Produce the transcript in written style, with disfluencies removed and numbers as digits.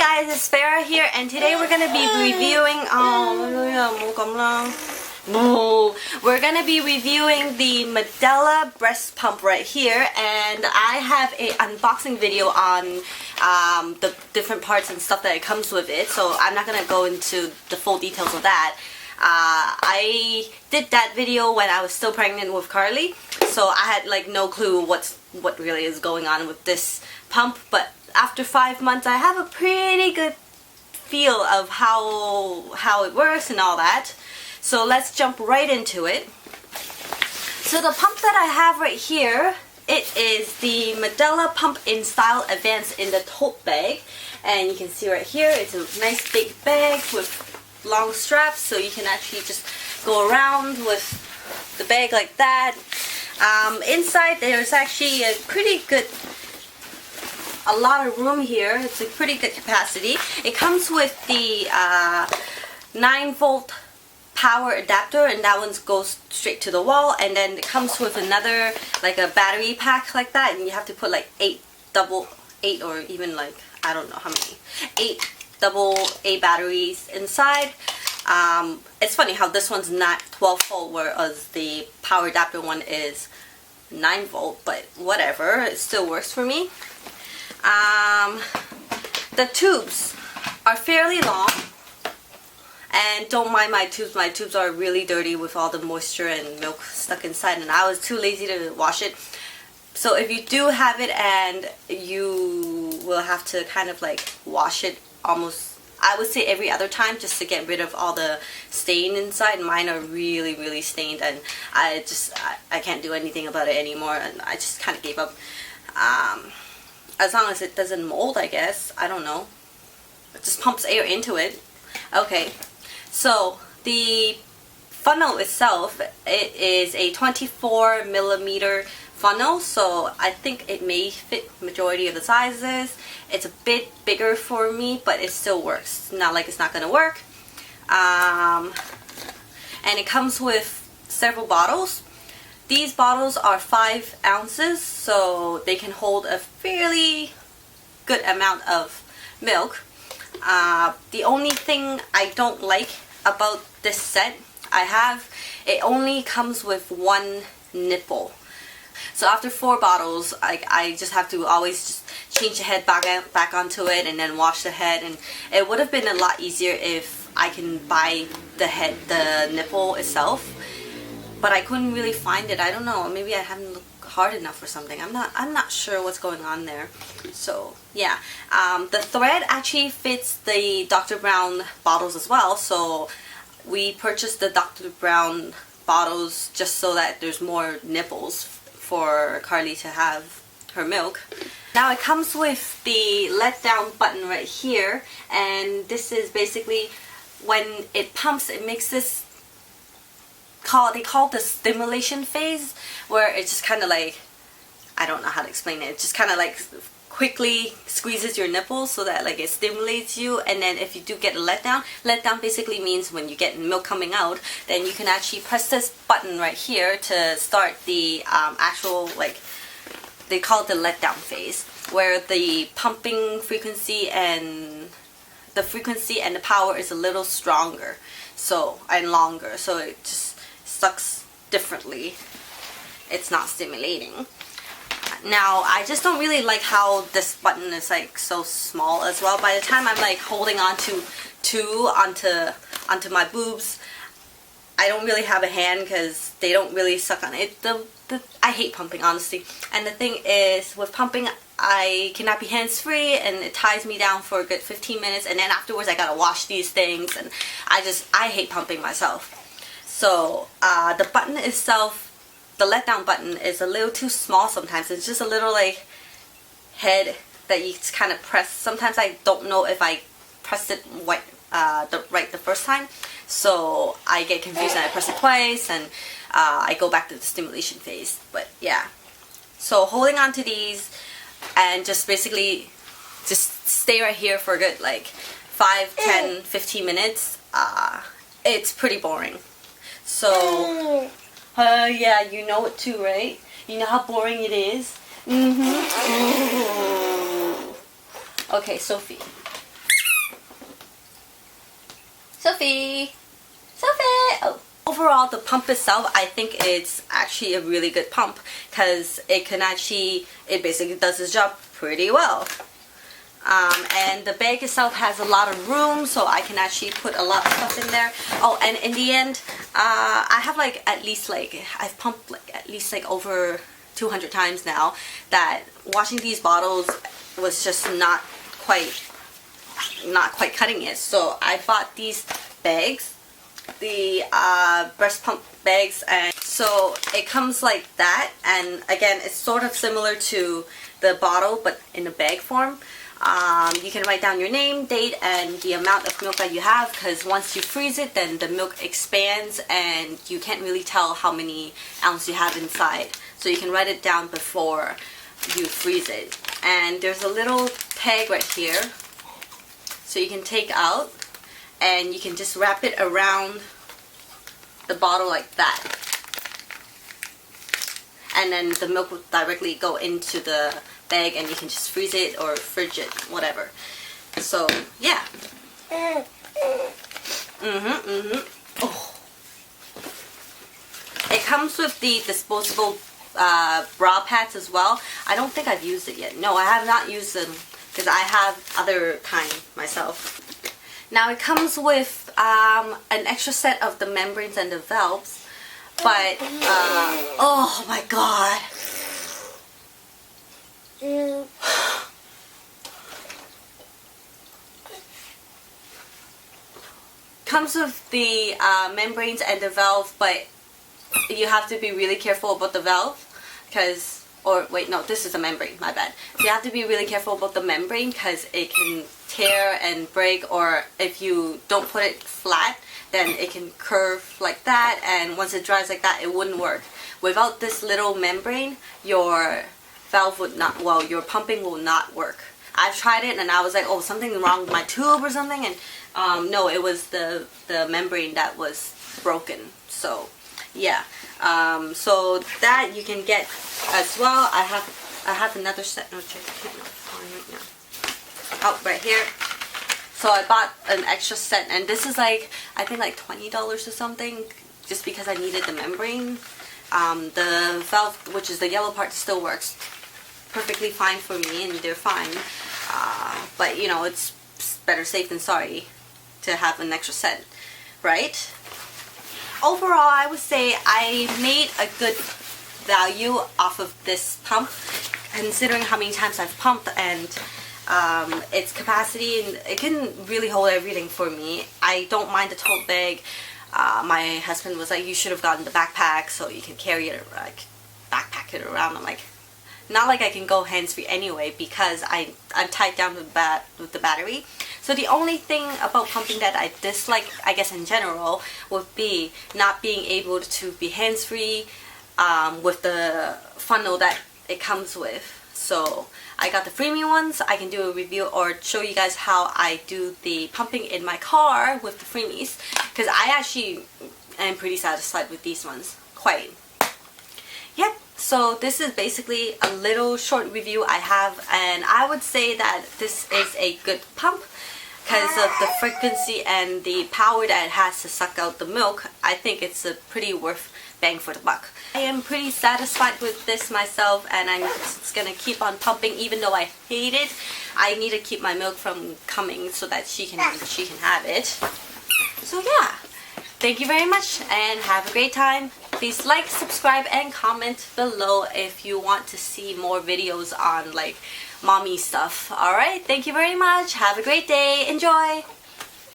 guys, it's Farah here, and today we're gonna be reviewing we're gonna be reviewing the Medela breast pump right here, and I have a unboxing video on the different parts and stuff that it comes with it, so I'm not gonna go into the full details of that. I did that video when I was still pregnant with Carly, so I had like no clue what really is going on with this pump, but after 5 months I have a pretty good feel of how it works and all that. So let's jump right into it. So the pump that I have right here, it is the Medela Pump in Style Advanced in the tote bag, and you can see right here it's a nice big bag with long straps, so you can actually just go around with the bag like that. Inside there's actually a lot of room here. It's a pretty good capacity. It comes with the 9-volt power adapter, and that one goes straight to the wall, and then it comes with another like a battery pack like that, and you have to put like 8 or even like I don't know how many 8 double A batteries inside. It's funny how this one's not 12-volt whereas the power adapter one is 9-volt, but whatever, it still works for me. The tubes are fairly long, and don't mind my tubes. My tubes are really dirty with all the moisture and milk stuck inside, and I was too lazy to wash it. So if you do have it, and you will have to kind of like wash it almost, I would say every other time, just to get rid of all the stain inside. Mine are really stained, and I can't do anything about it anymore, and I just kind of gave up. As long as it doesn't mold, I guess. I don't know. It just pumps air into it. Okay, so the funnel itself, it is a 24mm funnel, so I think it may fit majority of the sizes. It's a bit bigger for me, but it still works. Not like it's not gonna work. And it comes with several bottles. These bottles are 5 ounces, so they can hold a fairly good amount of milk. The only thing I don't like about this set it only comes with 1 nipple. So after 4 bottles, I just have to always just change the head back onto it and then wash the head, and it would have been a lot easier if I can buy the nipple itself. But I couldn't really find it. I don't know. Maybe I haven't looked hard enough or something. I'm not sure what's going on there. So yeah, the thread actually fits the Dr. Brown bottles as well. So we purchased the Dr. Brown bottles just so that there's more nipples for Carly to have her milk. Now it comes with the let down button right here, and this is basically when it pumps, it makes this they call it the stimulation phase, where it just kind of like, I don't know how to explain it, it just kind of like quickly squeezes your nipples so that like it stimulates you. And then if you do get a letdown basically means when you get milk coming out, then you can actually press this button right here to start the actual, like, they call it the letdown phase, where the pumping frequency and the power is a little stronger and longer, so it just sucks differently. It's not stimulating. Now I just don't really like how this button is like so small as well. By the time I'm like holding on onto my boobs, I don't really have a hand because they don't really suck on it. I hate pumping, honestly. And the thing is, with pumping, I cannot be hands-free, and it ties me down for a good 15 minutes, and then afterwards I gotta wash these things, and I hate pumping myself. So the button itself, the letdown button, is a little too small sometimes. It's just a little like head that you kind of press. Sometimes I don't know if I pressed it right the first time, so I get confused and I press it twice, and I go back to the stimulation phase. But yeah, so holding on to these and just basically just stay right here for a good like 5, 10, 15 minutes. It's pretty boring. So yeah, you know it too, right? You know how boring it is? Okay, Sophie. Sophie! Sophie! Oh. Overall, the pump itself, I think it's actually a really good pump because it basically does its job pretty well. And the bag itself has a lot of room, so I can actually put a lot of stuff in there. Oh, and in the end, I have I've pumped at least over 200 times now, that washing these bottles was just not quite cutting it. So I bought these bags, the breast pump bags, and so it comes like that. And again, it's sort of similar to the bottle but in a bag form. You can write down your name, date, and the amount of milk that you have, because once you freeze it, then the milk expands and you can't really tell how many ounces you have inside. So you can write it down before you freeze it. And there's a little tag right here, so you can take out, and you can just wrap it around the bottle like that. And then the milk will directly go into the bag, and you can just freeze it or fridge it, whatever. So yeah. Oh. It comes with the disposable bra pads as well. I don't think I've used it yet. No, I have not used them because I have other kind myself. Now it comes with an extra set of the membranes and the valves, but oh my god. Comes with the membranes and the valve, but you have to be really careful about the valve because, or wait, no, this is a membrane, my bad. So you have to be really careful about the membrane because it can tear and break, or if you don't put it flat, then it can curve like that, and once it dries like that, it wouldn't work. Without this little membrane, your valve would not, well, your pumping will not work. I've tried it and I was like, oh, something's wrong with my tube or something, and no, it was the membrane that was broken. So yeah, so that you can get as well. I have another set. No, check right now. Oh, right here. So I bought an extra set, and this is I think $20 or something, just because I needed the membrane. The valve, which is the yellow part, still works perfectly fine for me, and they're fine. But you know, it's better safe than sorry to have an extra set, right? Overall, I would say I made a good value off of this pump, considering how many times I've pumped and its capacity, and it can really hold everything for me. I don't mind the tote bag. My husband was like, you should have gotten the backpack so you can carry it, backpack it around. I'm like, not like I can go hands-free anyway because I'm tied down with the battery. So the only thing about pumping that I dislike, I guess in general, would be not being able to be hands-free with the funnel that it comes with. So I got the freebie ones. I can do a review or show you guys how I do the pumping in my car with the freebies, because I actually am pretty satisfied with these ones. Quite. Yep. So this is basically a little short review I have, and I would say that this is a good pump because of the frequency and the power that it has to suck out the milk. I think it's a pretty worth bang for the buck. I am pretty satisfied with this myself, and I'm just gonna keep on pumping even though I hate it. I need to keep my milk from coming so that she can have it. So yeah, thank you very much and have a great time. Please like, subscribe, and comment below if you want to see more videos on mommy stuff. Alright, thank you very much. Have a great day. Enjoy!